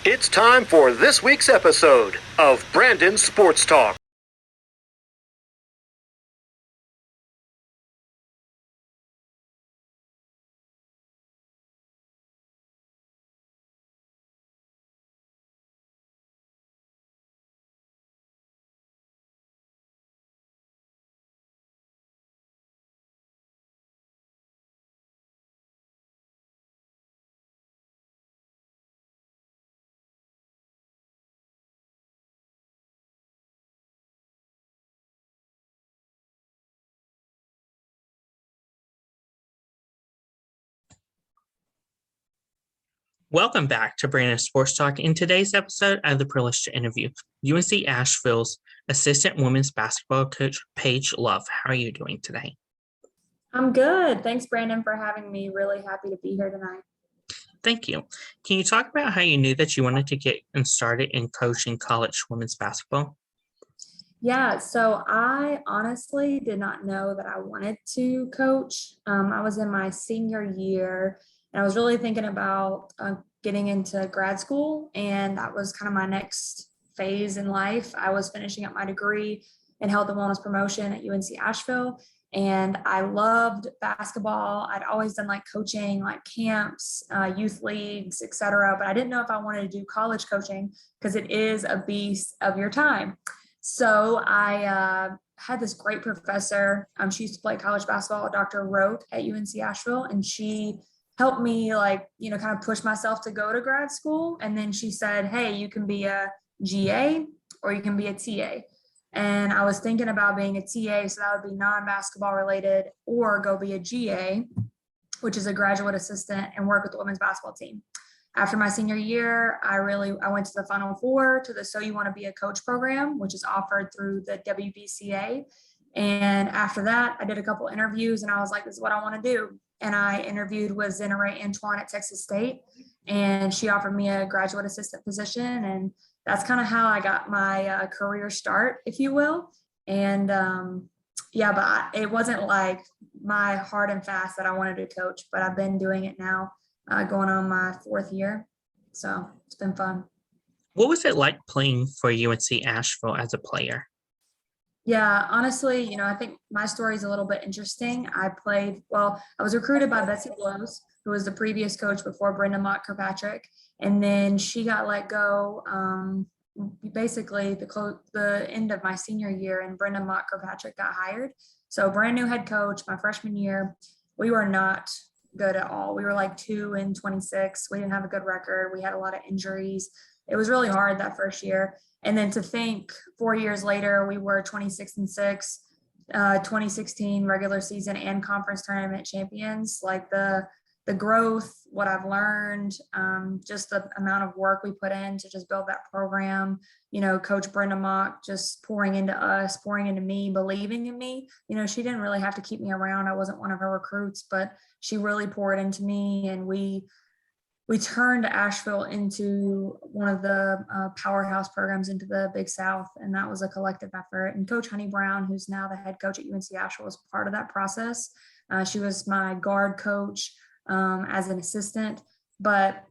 It's time for this week's episode of Brandon's Sports Talk. Welcome back to Brandon's Sports Talk. In today's episode, I have the privilege to interview UNC Asheville's assistant women's basketball coach, Paige Love. How are you doing today? I'm good. Thanks, Brandon, for having me. Really happy to be here tonight. Thank you. Can you talk about how you knew that you wanted to get started in coaching college women's basketball? Yeah, so I honestly did not know that I wanted to coach. I was in my senior year and I was really thinking about getting into grad school, and that was kind of my next phase in life. I was finishing up my degree in health and wellness promotion at UNC Asheville, and I loved basketball. I'd always done like coaching, like camps, youth leagues, etc. But I didn't know if I wanted to do college coaching because it is a beast of your time. So I had this great professor. She used to play college basketball, Dr. Rote at UNC Asheville, and she helped me kind of push myself to go to grad school. And then she said, hey, you can be a GA or you can be a TA. And I was thinking about being a TA, so that would be non-basketball related, or go be a GA, which is a graduate assistant, and work with the women's basketball team. After my senior year, I went to the Final Four to the So You Want to Be a Coach program, which is offered through the WBCA. And after that, I did a couple interviews and I was like, this is what I want to do. And I interviewed with Zenere Antoine at Texas State, and she offered me a graduate assistant position. And that's kind of how I got my career start, if you will. And but it wasn't like my hard and fast that I wanted to coach, but I've been doing it now, going on my fourth year. So it's been fun. What was it like playing for UNC Asheville as a player? Yeah, honestly, I think my story is a little bit interesting. I was recruited by Betsy Blows, who was the previous coach before Brenda Mock-Kirkpatrick. And then she got let go basically the end of my senior year, and Brenda Mock-Kirkpatrick got hired. So brand new head coach, my freshman year, we were not good at all. We were like 2-26. We didn't have a good record. We had a lot of injuries. It was really hard that first year. And then to think 4 years later, we were 26-6, 2016 regular season and conference tournament champions. Like the growth, what I've learned, just the amount of work we put in to just build that program, Coach Brenda Mock just pouring into us, pouring into me, believing in me. She didn't really have to keep me around. I wasn't one of her recruits, but she really poured into me, and we turned Asheville into one of the powerhouse programs into the Big South, and that was a collective effort. And Coach Honey Brown, who's now the head coach at UNC Asheville, was part of that process. She was my guard coach as an assistant, but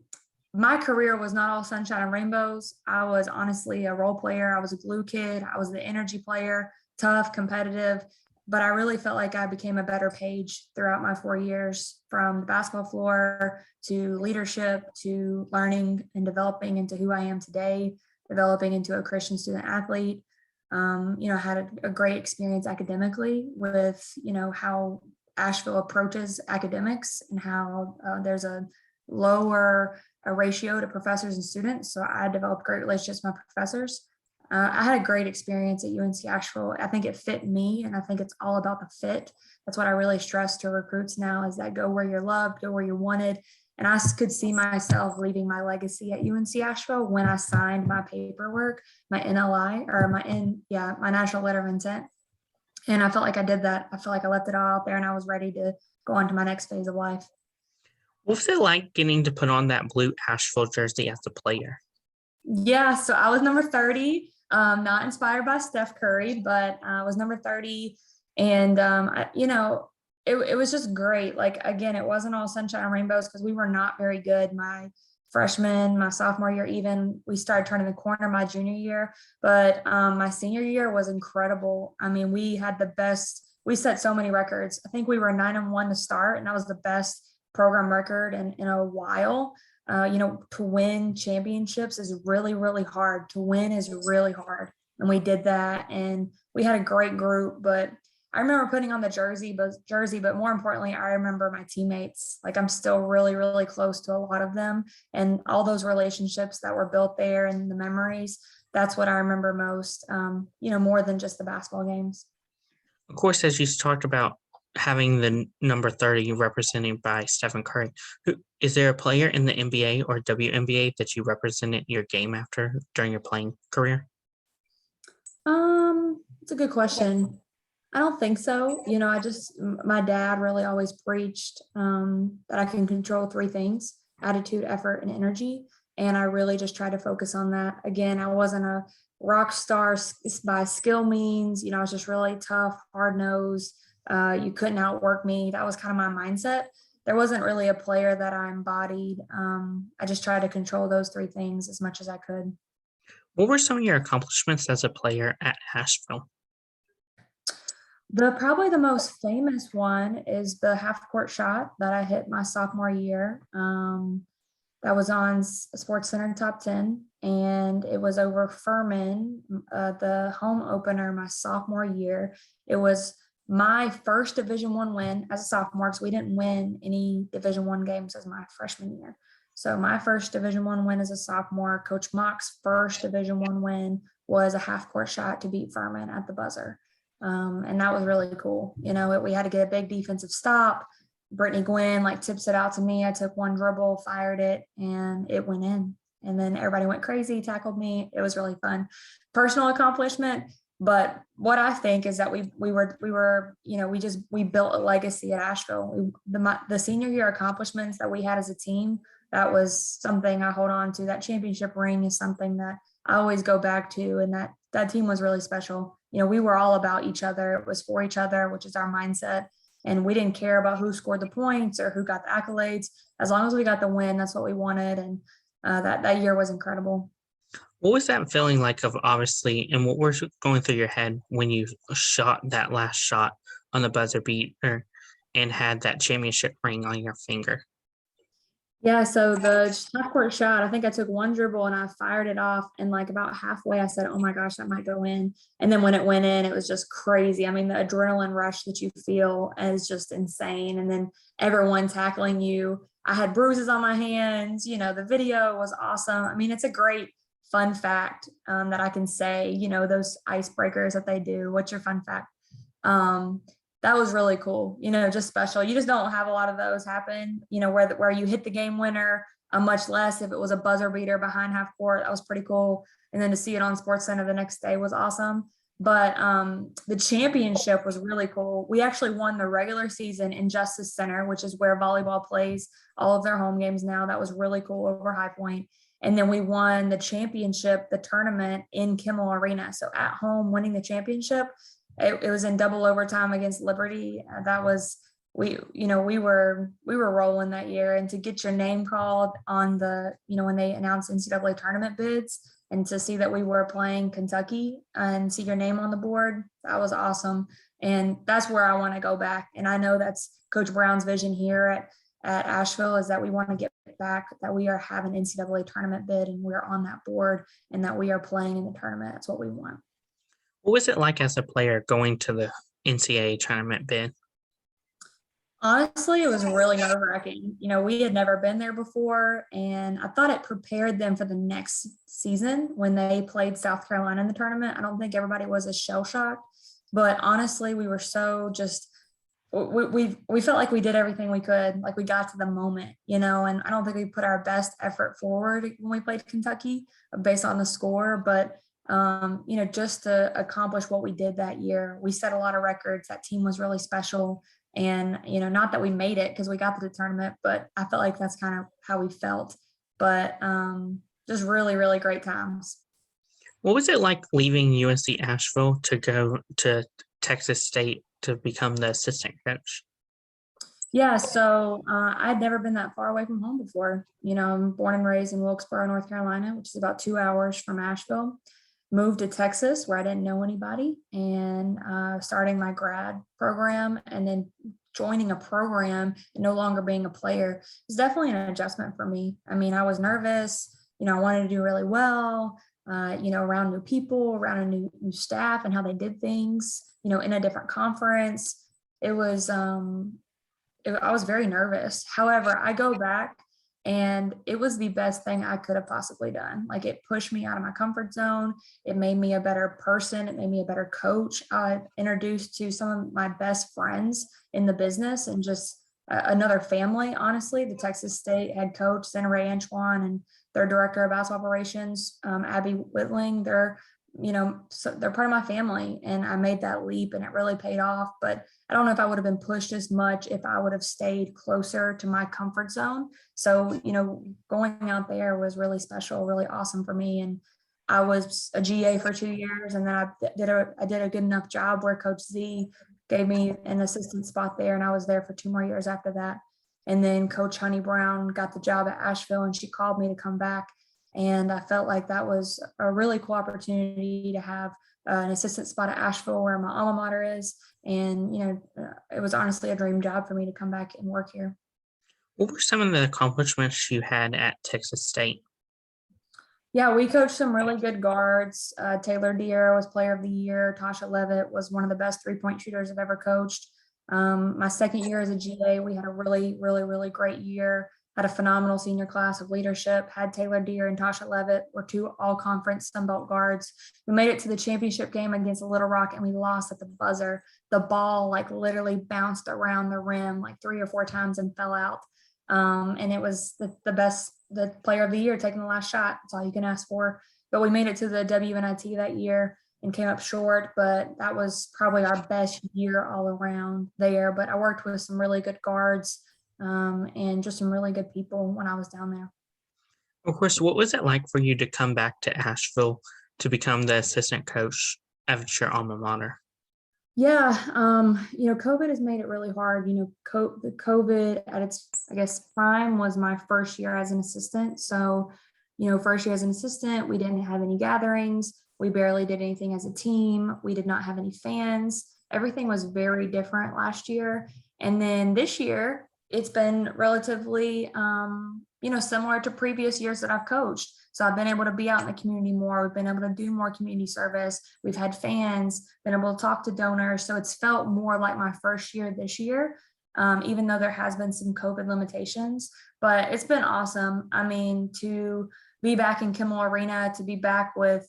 my career was not all sunshine and rainbows. I was honestly a role player. I was a glue kid. I was the energy player, tough, competitive. But I really felt like I became a better Paige throughout my 4 years, from the basketball floor to leadership to learning and developing into who I am today, developing into a Christian student athlete. I had a great experience academically with, how Asheville approaches academics and how there's a lower ratio to professors and students. So I developed great relationships with my professors. I had a great experience at UNC Asheville. I think it fit me, and I think it's all about the fit. That's what I really stress to recruits now, is that go where you're loved, go where you're wanted. And I could see myself leaving my legacy at UNC Asheville when I signed my paperwork, my NLI, or my National Letter of Intent. And I felt like I did that. I felt like I left it all out there, and I was ready to go on to my next phase of life. What was it like getting to put on that blue Asheville jersey as a player? Yeah, so I was number 30. Not inspired by Steph Curry, but I was number 30. And, it was just great. Like, again, it wasn't all sunshine and rainbows because we were not very good my freshman, my sophomore year, even we started turning the corner my junior year. But my senior year was incredible. I mean, we set so many records. I think we were 9-1 to start, and that was the best program record in a while. To win championships is really, really hard. To win is really hard. And we did that, and we had a great group. But I remember putting on the jersey, but more importantly, I remember my teammates. Like, I'm still really, really close to a lot of them, and all those relationships that were built there and the memories. That's what I remember most, more than just the basketball games. Of course, as you talked about having the number 30 represented by Stephen Curry, is there a player in the NBA or WNBA that you represented your game after during your playing career? It's a good question. I don't think so. My dad really always preached that I can control three things: attitude, effort, and energy. And I really just try to focus on that. Again, I wasn't a rock star by skill means. I was just really tough, hard nosed. You couldn't outwork me. That was kind of my mindset. There wasn't really a player that I embodied. I just tried to control those three things as much as I could. What were some of your accomplishments as a player at Asheville? Probably the most famous one is the half court shot that I hit my sophomore year. That was on Sports Center Top 10, and it was over Furman, the home opener my sophomore year. It was my first Division I win as a sophomore, because we didn't win any Division I games as my freshman year. So my first Division I win as a sophomore. Coach Mock's first Division I win was a half court shot to beat Furman at the buzzer. And that was really cool. We had to get a big defensive stop. Brittany Gwynn tips it out to me. I took one dribble, fired it, and it went in. And then everybody went crazy, tackled me. It was really fun. Personal accomplishment. But what I think is that we built a legacy at Asheville. The senior year accomplishments that we had as a team, that was something I hold on to. That championship ring is something that I always go back to, and that team was really special. We were all about each other. It was for each other, which is our mindset. And we didn't care about who scored the points or who got the accolades. As long as we got the win, that's what we wanted. And that year was incredible. What was that feeling like obviously, and what was going through your head when you shot that last shot on the buzzer beater and had that championship ring on your finger? Yeah, so the half court shot, I think I took one dribble and I fired it off, and about halfway I said, oh my gosh, that might go in. And then when it went in, it was just crazy. I mean, the adrenaline rush that you feel is just insane. And then everyone tackling you. I had bruises on my hands. The video was awesome. I mean, it's a great fun fact that I can say, those icebreakers that they do. What's your fun fact? That was really cool, just special. You just don't have a lot of those happen, where you hit the game winner, much less if it was a buzzer beater behind half court. That was pretty cool. And then to see it on Sports Center the next day was awesome. But the championship was really cool. We actually won the regular season in Justice Center, which is where volleyball plays all of their home games now. That was really cool over High Point. And then we won the championship, the tournament, in Kimmel Arena. So at home, winning the championship. It was in double overtime against Liberty. That was we were rolling that year, and to get your name called on the when they announced NCAA tournament bids, and to see that we were playing Kentucky and see your name on the board, that was awesome. And that's where I want to go back. And I know that's Coach Brown's vision here at Asheville, is that we want to get back, that we are having NCAA tournament bid and we're on that board, and that we are playing in the tournament. That's what we want. What was it like as a player going to the NCAA tournament bid? Honestly, it was really nerve-wracking. We had never been there before, and I thought it prepared them for the next season when they played South Carolina in the tournament. I don't think everybody was as shell-shocked, but honestly, we were so just we felt like we did everything we could, like we got to the moment, and I don't think we put our best effort forward when we played Kentucky based on the score, but just to accomplish what we did that year. We set a lot of records. That team was really special. And, not that we made it because we got to the tournament, but I felt like that's kind of how we felt. But just really, really great times. What was it like leaving UNC Asheville to go to Texas State to become the assistant coach? Yeah, so I'd never been that far away from home before. You know, I'm born and raised in Wilkesboro, North Carolina, which is about 2 hours from Asheville. Moved to Texas where I didn't know anybody, and starting my grad program and then joining a program and no longer being a player is definitely an adjustment for me. I mean, I was nervous. You know, I wanted to do really well. You know, around new people, around a new staff, and how they did things. You know, in a different conference. It was I was very nervous. However, I go back and it was the best thing I could have possibly done. Like it pushed me out of my comfort zone. It made me a better person. It made me a better coach. I introduced to some of my best friends in the business and just another family, honestly. The Texas State head coach, Ray Antoine, and their director of basketball operations, Abby Whitling. They're part of my family, and I made that leap and it really paid off. But I don't know if I would have been pushed as much if I would have stayed closer to my comfort zone. So, you know, going out there was really special, really awesome for me. And I was a GA for 2 years, and then I did a good enough job where Coach Z gave me an assistant spot there, and I was there for 2 more years after that. And then Coach Honey Brown got the job at Asheville, and she called me to come back. And I felt like that was a really cool opportunity to have an assistant spot at Asheville where my alma mater is. And, you know, it was honestly a dream job for me to come back and work here. What were some of the accomplishments you had at Texas State? Yeah, we coached some really good guards. Taylor Deere was player of the year. Tasha Levitt was one of the best 3-point shooters I've ever coached. My second year as a GA, we had a really, really, really great year. Had a phenomenal senior class of leadership. Had Taylor Deere and Tasha Levitt were two all-conference Sunbelt guards. We made it to the championship game against Little Rock, and we lost at the buzzer. The ball like literally bounced around the rim like 3 or 4 times and fell out. And it was the player of the year taking the last shot. That's all you can ask for. But we made it to the WNIT that year and came up short, but that was probably our best year all around there. But I worked with some really good guards and just some really good people when I was down there. Of course, what was it like for you to come back to Asheville to become the assistant coach at your alma mater? Yeah, you know, COVID has made it really hard. You know, the COVID at its, I guess, prime was my first year as an assistant. So, you know, first year as an assistant, we didn't have any gatherings. We barely did anything as a team. We did not have any fans. Everything was very different last year. And then this year, it's been relatively, you know, similar to previous years that I've coached. So I've been able to be out in the community more. We've been able to do more community service. We've had fans, been able to talk to donors. So it's felt more like my first year this year, even though there has been some COVID limitations. But it's been awesome. I mean, to be back in Kimmel Arena, to be back with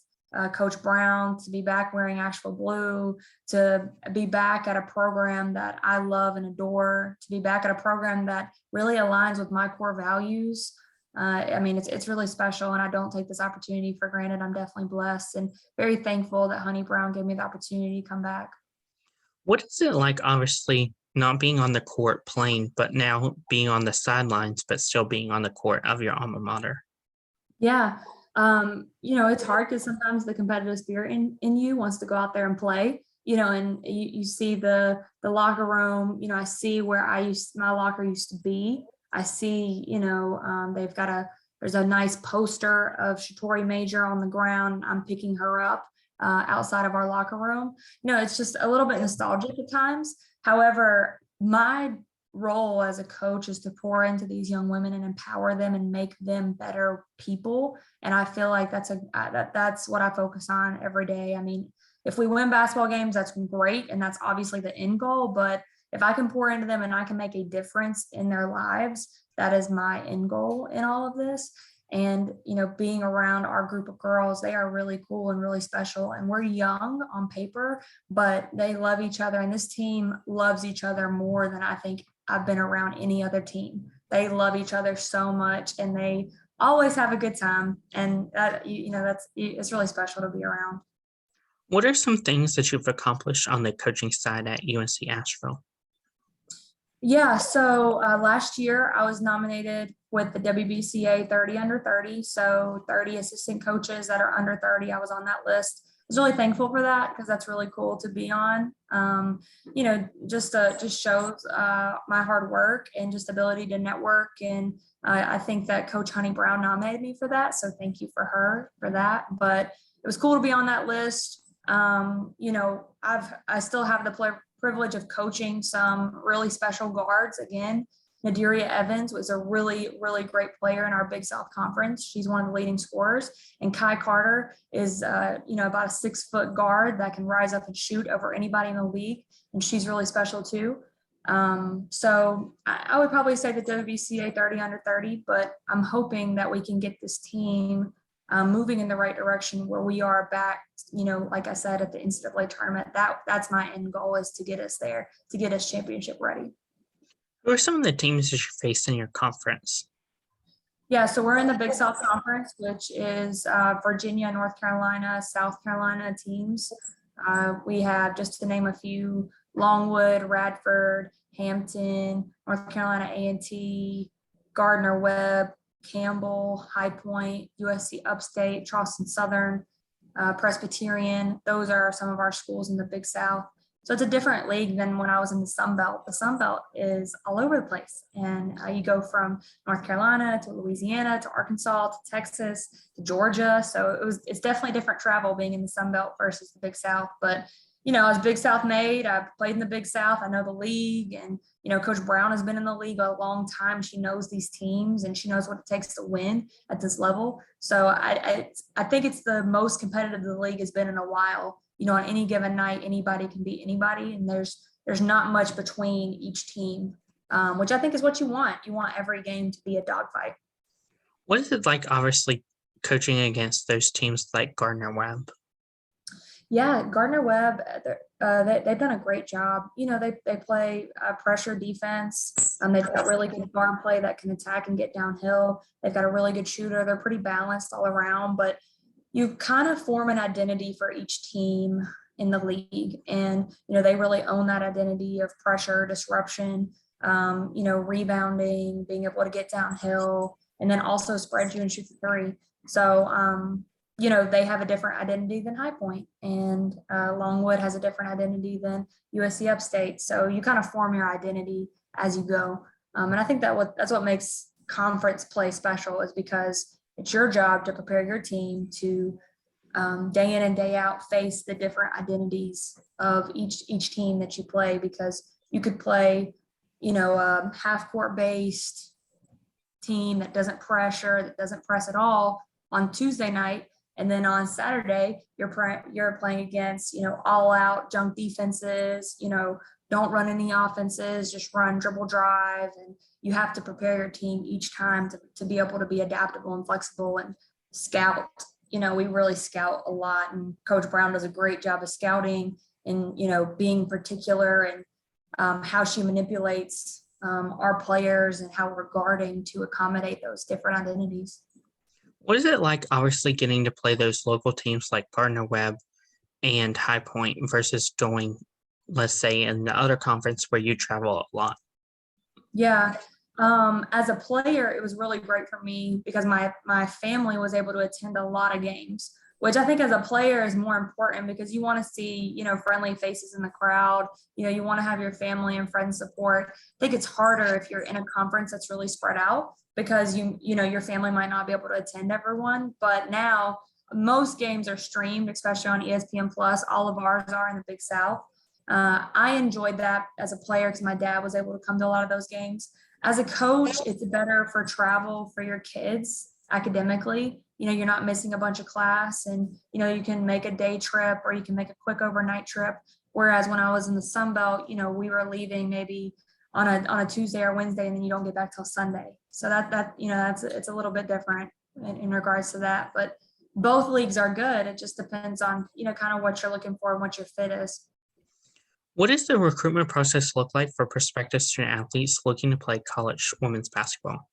Coach Brown, to be back wearing Asheville blue, to be back at a program that I love and adore, to be back at a program that really aligns with my core values. I mean, it's really special, and I don't take this opportunity for granted. I'm definitely blessed and very thankful that Honey Brown gave me the opportunity to come back. What is it like, obviously, not being on the court playing, but now being on the sidelines, but still being on the court of your alma mater? Yeah. You know, it's hard because sometimes the competitive spirit in you wants to go out there and play, you know, and you see the locker room, you know, I see where my locker used to be. I see, you know, there's a nice poster of Shatori Major on the ground. I'm picking her up outside of our locker room. You know, it's just a little bit nostalgic at times. However, my role as a coach is to pour into these young women and empower them and make them better people. And I feel like that's what I focus on every day. I mean, if we win basketball games, that's great. And that's obviously the end goal. But if I can pour into them and I can make a difference in their lives, that is my end goal in all of this. And, you know, being around our group of girls, they are really cool and really special. And we're young on paper, but they love each other. And this team loves each other more than I think I've been around any other team. They love each other so much, and they always have a good time. And that, you know, it's really special to be around. What are some things that you've accomplished on the coaching side at UNC Asheville? Yeah, so last year I was nominated with the WBCA 30 under 30. So 30 assistant coaches that are under 30. I was on that list was really thankful for that because that's really cool to be on. Just shows my hard work and just ability to network. And I think that Coach Honey Brown nominated me for that. So thank you for her for that. But it was cool to be on that list. I still have the privilege of coaching some really special guards. Again, Nadiria Evans was a really, really great player in our Big South Conference. She's one of the leading scorers. And Kai Carter is, about a 6-foot guard that can rise up and shoot over anybody in the league. And she's really special too. So I would probably say the WBCA 30 under 30, but I'm hoping that we can get this team moving in the right direction where we are back, like I said, at the NCAA tournament. That's my end goal, is to get us there, to get us championship ready. Who are some of the teams that you faced in your conference? Yeah, so we're in the Big South Conference, which is Virginia, North Carolina, South Carolina teams. We have, just to name a few, Longwood, Radford, Hampton, North Carolina A&T, Gardner-Webb, Campbell, High Point, USC Upstate, Charleston Southern, Presbyterian. Those are some of our schools in the Big South. So it's a different league than when I was in the Sun Belt. The Sun Belt is all over the place. And you go from North Carolina to Louisiana to Arkansas to Texas to Georgia. So it's definitely different travel being in the Sun Belt versus the Big South. But, I was Big South made. I played in the Big South. I know the league. And, Coach Brown has been in the league a long time. She knows these teams and she knows what it takes to win at this level. So I think it's the most competitive the league has been in a while. On any given night, anybody can beat anybody, and there's not much between each team, which I think is what you want. You want every game to be a dogfight. What is it like, obviously, coaching against those teams like Gardner-Webb? Yeah, Gardner-Webb, they've done a great job. They play pressure defense. They've got really good guard play that can attack and get downhill. They've got a really good shooter. They're pretty balanced all around, but you kind of form an identity for each team in the league. And, they really own that identity of pressure, disruption, rebounding, being able to get downhill, and then also spread you and shoot the three. So, they have a different identity than High Point, and Longwood has a different identity than USC Upstate. So you kind of form your identity as you go. And I think that's what makes conference play special, is because it's your job to prepare your team to day in and day out face the different identities of each team that you play, because you could play, half court based team that doesn't press at all on Tuesday night. And then on Saturday, you're playing against, all out junk defenses, don't run any offenses, just run dribble drive. And you have to prepare your team each time to be able to be adaptable and flexible and scout. We really scout a lot, and Coach Brown does a great job of scouting and, being particular and how she manipulates our players and how we're guarding to accommodate those different identities. What is it like, obviously, getting to play those local teams like Gardner-Webb and High Point versus going, let's say, in the other conference where you travel a lot? Yeah. As a player, it was really great for me because my family was able to attend a lot of games, which I think as a player is more important, because you want to see, friendly faces in the crowd. You want to have your family and friends support. I think it's harder if you're in a conference that's really spread out, because your family might not be able to attend everyone. But now most games are streamed, especially on ESPN Plus. All of ours are in the Big South. I enjoyed that as a player because my dad was able to come to a lot of those games. As a coach, it's better for travel for your kids academically. You're not missing a bunch of class, and, you can make a day trip or you can make a quick overnight trip. Whereas when I was in the Sun Belt, we were leaving maybe on a Tuesday or Wednesday, and then you don't get back till Sunday. So it's a little bit different in regards to that. But both leagues are good. It just depends on, kind of what you're looking for and what your fit is. What does the recruitment process look like for prospective student athletes looking to play college women's basketball?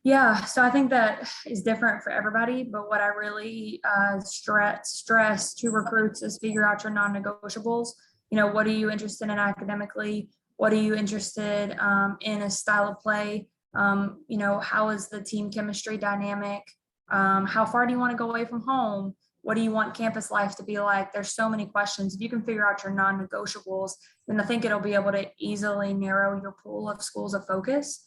Yeah, so I think that is different for everybody, but what I really stress to recruits is figure out your non-negotiables. What are you interested in academically? What are you interested in a style of play? How is the team chemistry dynamic? How far do you want to go away from home? what do you want campus life to be like? There's so many questions. If you can figure out your non-negotiables, then I think it'll be able to easily narrow your pool of schools of focus.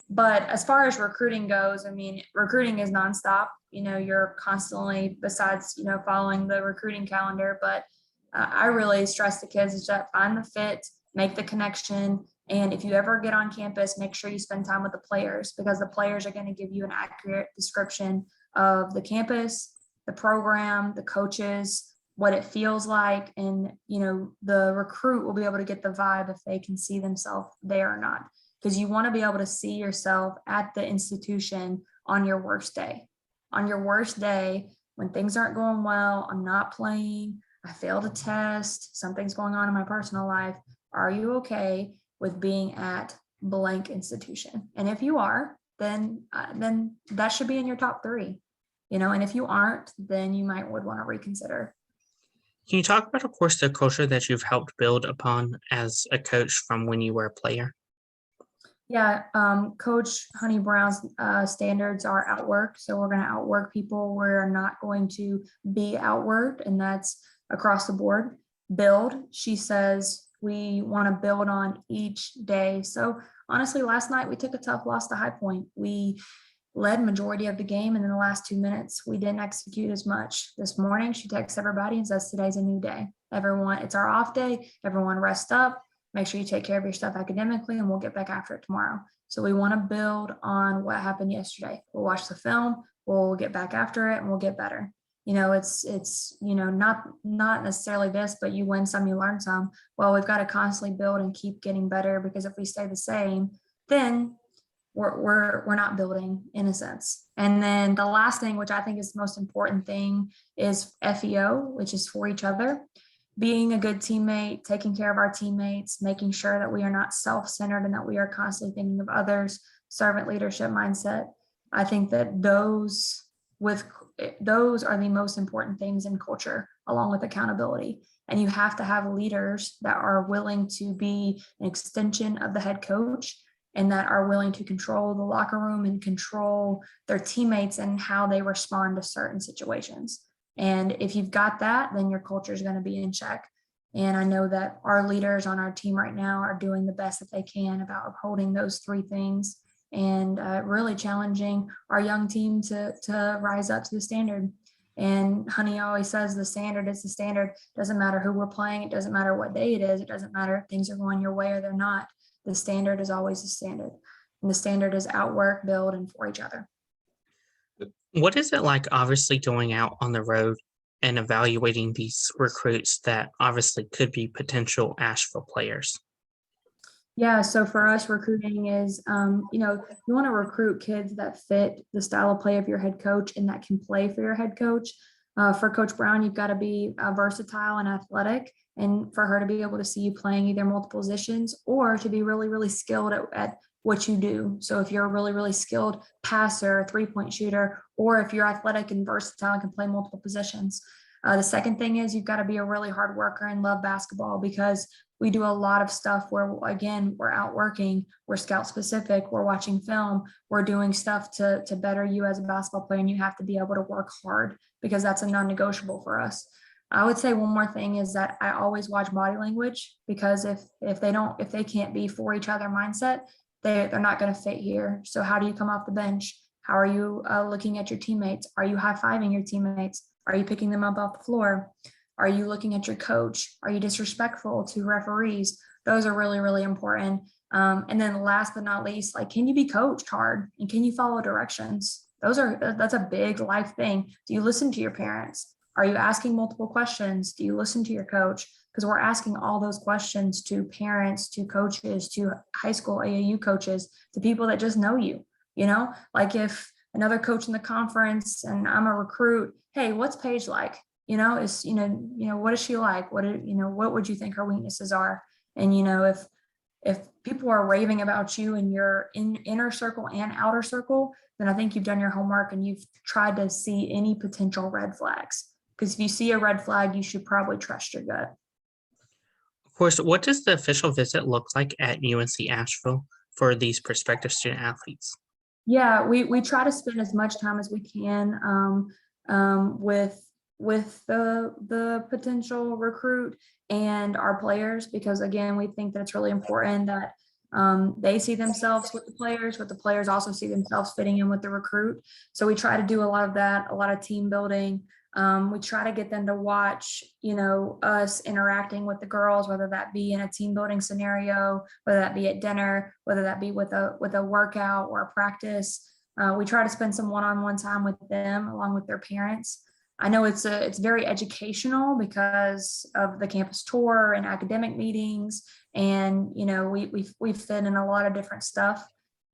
But as far as recruiting goes, I mean, recruiting is nonstop. You're constantly, besides, following the recruiting calendar, but I really stress the kids is that find the fit, make the connection. And if you ever get on campus, make sure you spend time with the players, because the players are going to give you an accurate description of the campus, the program, the coaches, what it feels like. And, the recruit will be able to get the vibe if they can see themselves there or not, because you want to be able to see yourself at the institution on your worst day. On your worst day, when things aren't going well, I'm not playing, I failed a test, something's going on in my personal life. Are you okay with being at blank institution? And if you are, then that should be in your top 3, and if you aren't, then you would want to reconsider. Can you talk about, of course, the culture that you've helped build upon as a coach from when you were a player? Yeah, Coach Honey Brown's standards are outwork. So we're going to outwork people. We're not going to be outworked, and that's across the board. Build, she says, we want to build on each day. So honestly, last night we took a tough loss to High Point. We led majority of the game, and in the last 2 minutes, we didn't execute as much. This morning, she texts everybody and says, today's a new day. Everyone, it's our off day. Everyone rest up. Make sure you take care of your stuff academically, and we'll get back after it tomorrow. So we want to build on what happened yesterday. We'll watch the film, we'll get back after it, and we'll get better. It's not necessarily this, but you win some, you learn some. Well, we've got to constantly build and keep getting better, because if we stay the same, then we're not building, in a sense. And then the last thing, which I think is the most important thing, is FEO, which is for each other. Being a good teammate, taking care of our teammates, making sure that we are not self-centered and that we are constantly thinking of others, servant leadership mindset. I think that those are the most important things in culture, along with accountability. And you have to have leaders that are willing to be an extension of the head coach, and that are willing to control the locker room and control their teammates and how they respond to certain situations. And if you've got that, then your culture is going to be in check. And I know that our leaders on our team right now are doing the best that they can about upholding those 3 things, and really challenging our young team to rise up to the standard. And Honey always says the standard is the standard. Doesn't matter who we're playing. It doesn't matter what day it is. It doesn't matter if things are going your way or they're not. The standard is always the standard. And the standard is outwork, build, and for each other. What is it like, obviously, going out on the road and evaluating these recruits that obviously could be potential Asheville players? Yeah, so for us, recruiting is, you want to recruit kids that fit the style of play of your head coach and that can play for your head coach. For Coach Brown, you've got to be versatile and athletic, and for her to be able to see you playing either multiple positions or to be really, really skilled at what you do. So if you're a really, really skilled passer, 3-point shooter, or if you're athletic and versatile and can play multiple positions. The second thing is you've got to be a really hard worker and love basketball, because we do a lot of stuff where, again, we're outworking, we're scout specific, we're watching film, we're doing stuff to better you as a basketball player, and you have to be able to work hard, because that's a non-negotiable for us. I would say one more thing is that I always watch body language, because if they can't be for each other mindset, they're not going to fit here. So how do you come off the bench? How are you looking at your teammates? Are you high-fiving your teammates? Are you picking them up off the floor? Are you looking at your coach? Are you disrespectful to referees? Those are really, really important. And then last but not least, can you be coached hard, and can you follow directions? That's a big life thing. Do you listen to your parents? Are you asking multiple questions? Do you listen to your coach? Because we're asking all those questions to parents, to coaches, to high school AAU coaches, to people that just know you. If another coach in the conference and I'm a recruit, hey, what's Paige like? What is she like? What would you think her weaknesses are? And, if people are raving about you in your inner circle and outer circle, then I think you've done your homework and you've tried to see any potential red flags. Because if you see a red flag, you should probably trust your gut. Of course, what does the official visit look like at UNC Asheville for these prospective student athletes? Yeah, we try to spend as much time as we can with the potential recruit and our players, because again, we think that it's really important that they see themselves with the players also see themselves fitting in with the recruit. So we try to do a lot of that, a lot of team building. We try to get them to watch, us interacting with the girls, whether that be in a team building scenario, whether that be at dinner, whether that be with a workout or a practice. We try to spend some one-on-one time with them along with their parents. I know it's very educational because of the campus tour and academic meetings, and we fit in a lot of different stuff,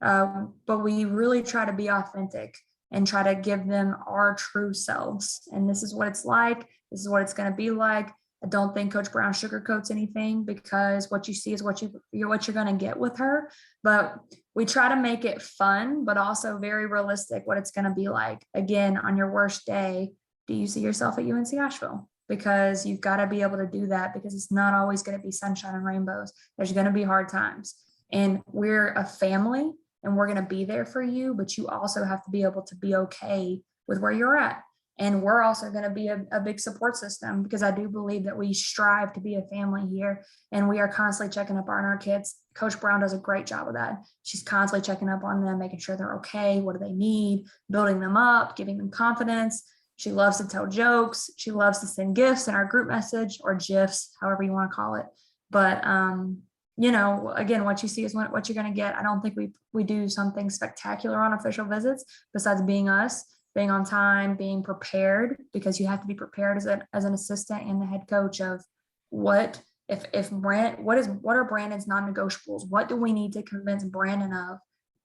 but we really try to be authentic and try to give them our true selves. And this is what it's like. This is what it's going to be like. I don't think Coach Brown sugarcoats anything, because what you see is what you're going to get with her. But we try to make it fun, but also very realistic what it's going to be like. Again, on your worst day, do you see yourself at UNC Asheville? Because you've got to be able to do that, because it's not always going to be sunshine and rainbows. There's going to be hard times. And we're a family and we're going to be there for you, but you also have to be able to be okay with where you're at. And we're also going to be a big support system, because I do believe that we strive to be a family here, and we are constantly checking up on our kids. Coach Brown does a great job of that. She's constantly checking up on them, making sure they're okay. What do they need? Building them up, giving them confidence. She loves to tell jokes. She loves to send gifts in our group message, or GIFs, however you want to call it. But, again, what you see is what you're going to get. I don't think we do something spectacular on official visits besides being us, being on time, being prepared, because you have to be prepared as an assistant and the head coach of what are Brandon's non-negotiables? What do we need to convince Brandon of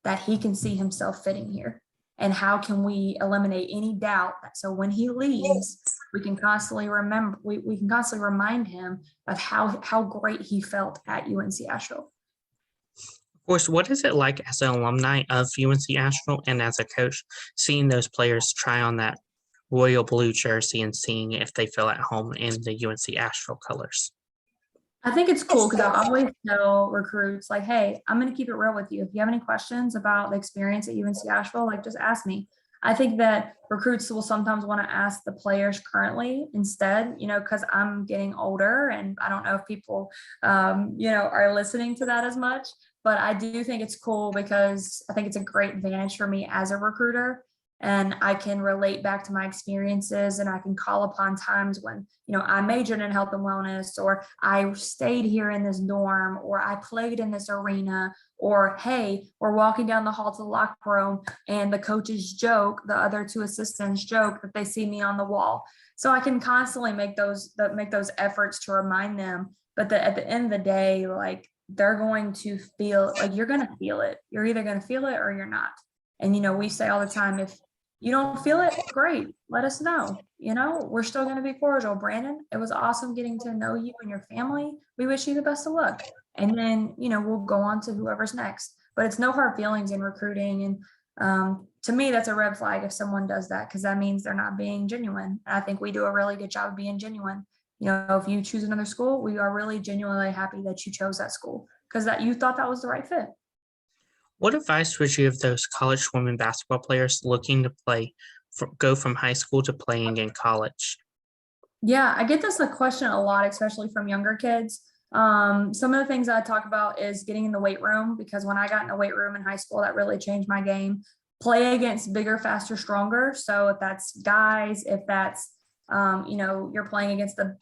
that he can see himself fitting here? And how can we eliminate any doubt? So when he leaves, we can constantly remember, we can constantly remind him of how great he felt at UNC Asheville. Of course, what is it like as an alumni of UNC Asheville and as a coach, seeing those players try on that royal blue jersey and seeing if they feel at home in the UNC Asheville colors? I think it's cool, because I always tell recruits, like, hey, I'm going to keep it real with you. If you have any questions about the experience at UNC Asheville, just ask me. I think that recruits will sometimes want to ask the players currently instead, because I'm getting older, and I don't know if people, are listening to that as much. But I do think it's cool, because I think it's a great advantage for me as a recruiter. And I can relate back to my experiences, and I can call upon times when, I majored in health and wellness, or I stayed here in this dorm, or I played in this arena, or, hey, we're walking down the hall to the locker room and the coaches joke, the other two assistants joke that they see me on the wall. So I can constantly make those efforts to remind them. But at the end of the day, they're going to feel you're going to feel it. You're either going to feel it or you're not. And, we say all the time, if you don't feel it, great, let us know. We're still going to be cordial. Brandon, it was awesome getting to know you and your family. We wish you the best of luck. And then, we'll go on to whoever's next. But it's no hard feelings in recruiting. And to me, that's a red flag if someone does that, because that means they're not being genuine. And I think we do a really good job of being genuine. If you choose another school, we are really genuinely happy that you chose that school, because that you thought that was the right fit. What advice would you give those college women basketball players looking to go from high school to playing in college? Yeah, I get this question a lot, especially from younger kids. Some of the things I talk about is getting in the weight room, because when I got in the weight room in high school, that really changed my game. Play against bigger, faster, stronger. So if that's guys, if that's you're playing against a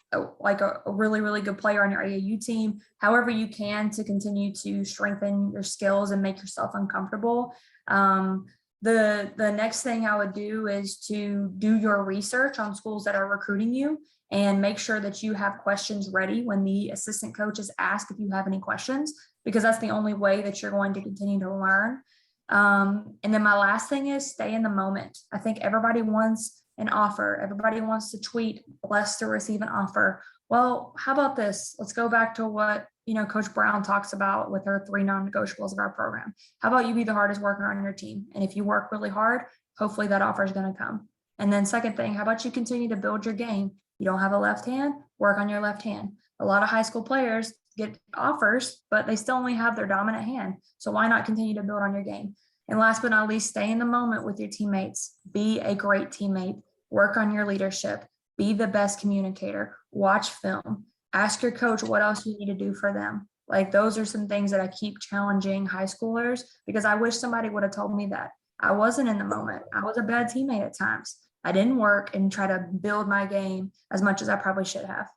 really, really good player on your AAU team, however you can, to continue to strengthen your skills and make yourself uncomfortable. The next thing I would do is to do your research on schools that are recruiting you, and make sure that you have questions ready when the assistant coaches ask if you have any questions, because that's the only way that you're going to continue to learn. And then my last thing is stay in the moment. I think everybody wants an offer. Everybody wants to tweet, blessed to receive an offer. Well, how about this? Let's go back to what, Coach Brown talks about with her 3 non-negotiables of our program. How about you be the hardest worker on your team? And if you work really hard, hopefully that offer is going to come. And then second thing, how about you continue to build your game? You don't have a left hand, work on your left hand. A lot of high school players get offers, but they still only have their dominant hand. So why not continue to build on your game? And last but not least, stay in the moment with your teammates. Be a great teammate. work on your leadership, be the best communicator, watch film, ask your coach what else you need to do for them. Like those are some things that I keep challenging high schoolers because I wish somebody would have told me that. I wasn't in the moment. I was a bad teammate at times. I didn't work and try to build my game as much as I probably should have.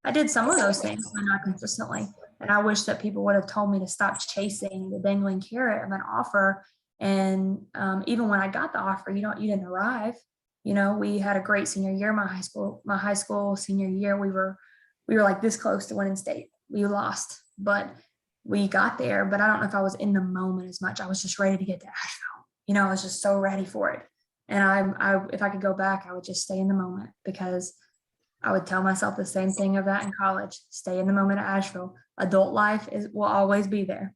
I did some of those things, but not consistently. And I wish that people would have told me to stop chasing the dangling carrot of an offer. And even when I got the offer, you didn't arrive. We had a great senior year. My high school senior year, we were like this close to winning state. We lost, but we got there. But I don't know if I was in the moment as much. I was just ready to get to Asheville. I was just so ready for it. And I if I could go back, I would just stay in the moment because I would tell myself the same thing of that in college. Stay in the moment at Asheville. Adult life will always be there.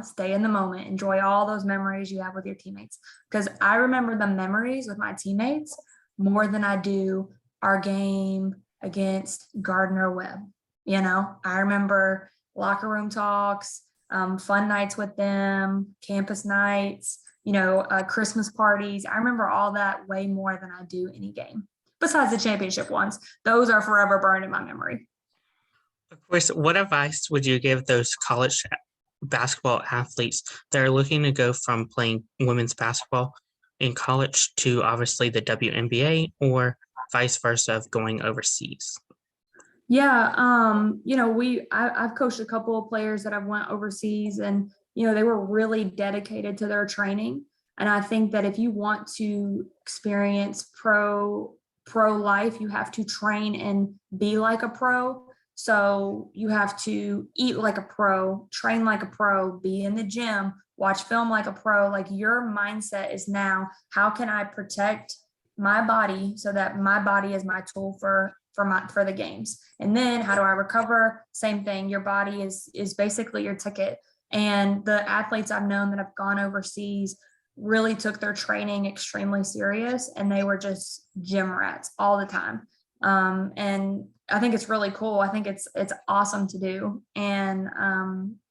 Stay in the moment. Enjoy all those memories you have with your teammates. Because I remember the memories with my teammates more than I do our game against Gardner Webb. I remember locker room talks, fun nights with them, campus nights, Christmas parties. I remember all that way more than I do any game. Besides the championship ones, those are forever burned in my memory. Of course, what advice would you give those college basketball athletes that are looking to go from playing women's basketball in college to obviously the WNBA or vice versa of going overseas? Yeah, I've coached a couple of players that I've went overseas and, they were really dedicated to their training. And I think that if you want to experience pro life, you have to train and be like a pro. So you have to eat like a pro, train like a pro, be in the gym, watch film like a pro. Like your mindset is now, how can I protect my body so that my body is my tool for the games? And then how do I recover? Same thing. Your body is basically your ticket. And the athletes I've known that have gone overseas really took their training extremely serious, and they were just gym rats all the time. And I think it's really cool. I think it's awesome to do. And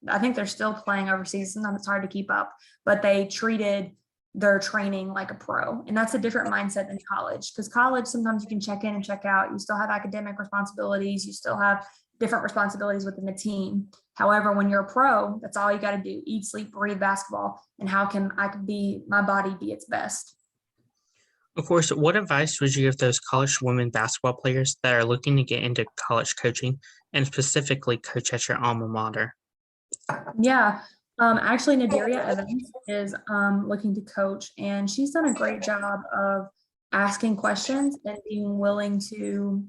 I think they're still playing overseas. Sometimes it's hard to keep up, but they treated their training like a pro. And that's a different mindset than college, because college, sometimes you can check in and check out. You still have academic responsibilities. You still have different responsibilities within the team. However, when you're a pro, that's all you got to do: eat, sleep, breathe basketball. And how can my body be its best? Of course, what advice would you give those college women basketball players that are looking to get into college coaching and specifically coach at your alma mater? Yeah. Actually, Nadiria Evans is looking to coach, and she's done a great job of asking questions and being willing to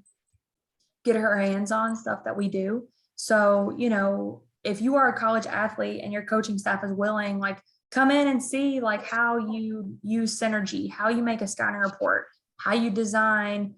get her hands on stuff that we do. So, if you are a college athlete and your coaching staff is willing, like, come in and see like how you use synergy, how you make a scouting report, how you design,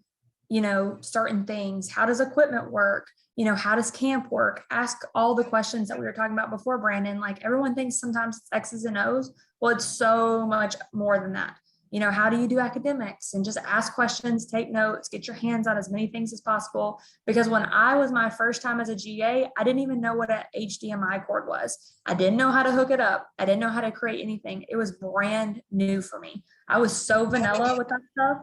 certain things. How does equipment work? How does camp work? Ask all the questions that we were talking about before, Brandon. Like, everyone thinks sometimes it's X's and O's. Well, it's so much more than that. How do you do academics? And just ask questions, take notes, get your hands on as many things as possible. Because when I was my first time as a GA, I didn't even know what an HDMI cord was. I didn't know how to hook it up. I didn't know how to create anything. It was brand new for me. I was so vanilla with that stuff,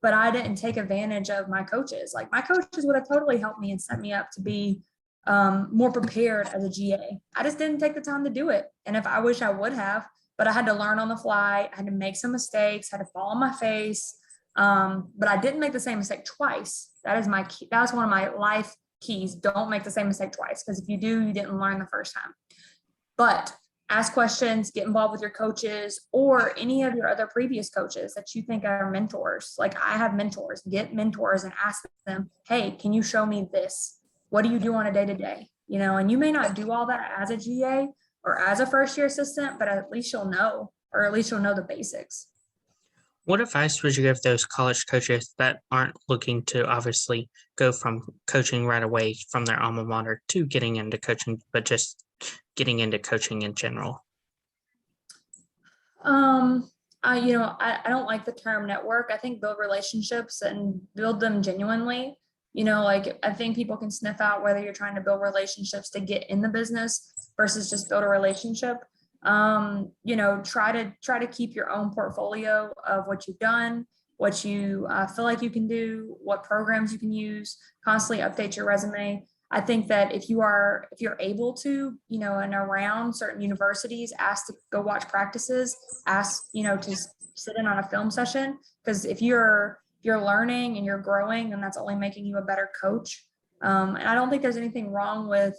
but I didn't take advantage of my coaches. Like, my coaches would have totally helped me and set me up to be more prepared as a GA. I just didn't take the time to do it. And if I wish I would have, but I had to learn on the fly. I had to make some mistakes, had to fall on my face. But I didn't make the same mistake twice. That is my key. That's one of my life keys. Don't make the same mistake twice, because if you do, you didn't learn the first time. But ask questions, get involved with your coaches or any of your other previous coaches that you think are mentors. Like, I have mentors. Get mentors and ask them, hey, can you show me this? What do you do on a day-to-day? And you may not do all that as a GA or as a first-year assistant, but at least you'll know, or at least you'll know the basics. What advice would you give those college coaches that aren't looking to obviously go from coaching right away from their alma mater to getting into coaching, but just getting into coaching in general? I don't like the term network. I think build relationships and build them genuinely. Like, I think people can sniff out whether you're trying to build relationships to get in the business versus just build a relationship. Try to keep your own portfolio of what you've done. what you feel like you can do, what programs you can use, constantly update your resume. I think that if you're able to, and around certain universities, ask to go watch practices, ask, to sit in on a film session, because if you're learning and you're growing, then that's only making you a better coach. And I don't think there's anything wrong with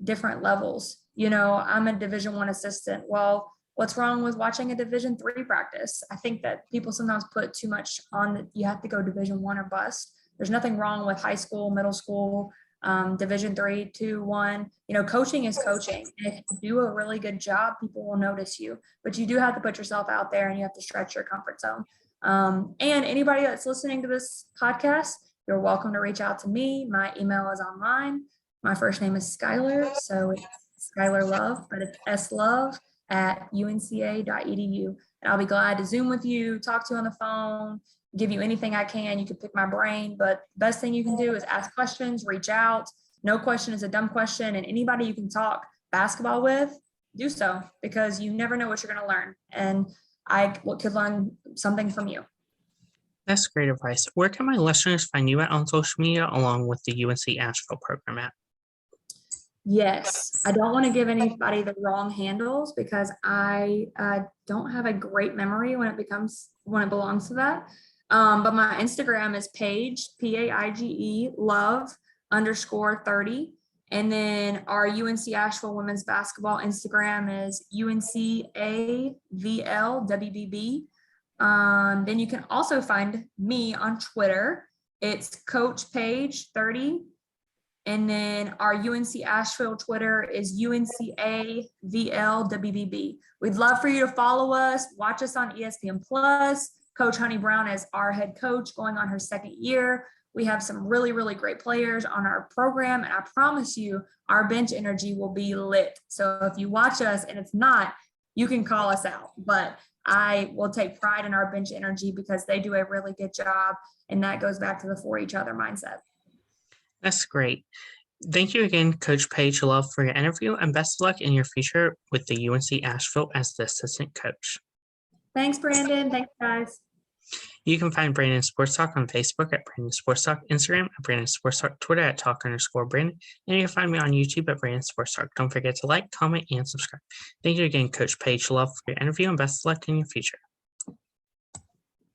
different levels. I'm a Division I assistant. Well, what's wrong with watching a Division III practice? I think that people sometimes put too much on that you have to go Division I or bust. There's nothing wrong with high school, middle school, Division III, 2, 1. Coaching is coaching. And if you do a really good job, people will notice you. But you do have to put yourself out there, and you have to stretch your comfort zone. And anybody that's listening to this podcast, you're welcome to reach out to me. My email is online. My first name is Skylar, so it's Skylar Love, but it's slove@unca.edu. And I'll be glad to Zoom with you, talk to you on the phone, give you anything I can. You can pick my brain, but the best thing you can do is ask questions, reach out. No question is a dumb question, and anybody you can talk basketball with, do so, because you never know what you're going to learn. And I could learn something from you. That's great advice. Where can my listeners find you at on social media, along with the UNC Asheville program at? Yes, I don't want to give anybody the wrong handles, because I don't have a great memory when it belongs to that. But my Instagram is Paige, Paige Love _30. And then our UNC Asheville women's basketball Instagram is UNCAVLWBB. Then you can also find me on Twitter. It's Coach Paige 30. And then our UNC Asheville Twitter is UNCAVLWBB. We'd love for you to follow us, watch us on ESPN Plus. Coach Honey Brown is our head coach going on her second year. We have some really, really great players on our program, and I promise you our bench energy will be lit. So if you watch us and it's not, you can call us out. But I will take pride in our bench energy because they do a really good job, and that goes back to the for each other mindset. That's great. Thank you again, Coach Paige Love, for your interview, and best of luck in your future with the UNC Asheville as the assistant coach. Thanks, Brandon. Thanks, guys. You can find Brandon Sports Talk on Facebook at Brandon Sports Talk, Instagram at Brandon Sports Talk, Twitter at Talk_Brandon, and you can find me on YouTube at Brandon Sports Talk. Don't forget to like, comment, and subscribe. Thank you again, Coach Paige Love, for your interview, and best of luck in your future.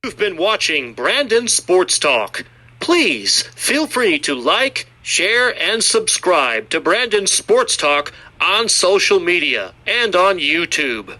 You've been watching Brandon Sports Talk. Please feel free to like, share, and subscribe to Brandon Sports Talk on social media and on YouTube.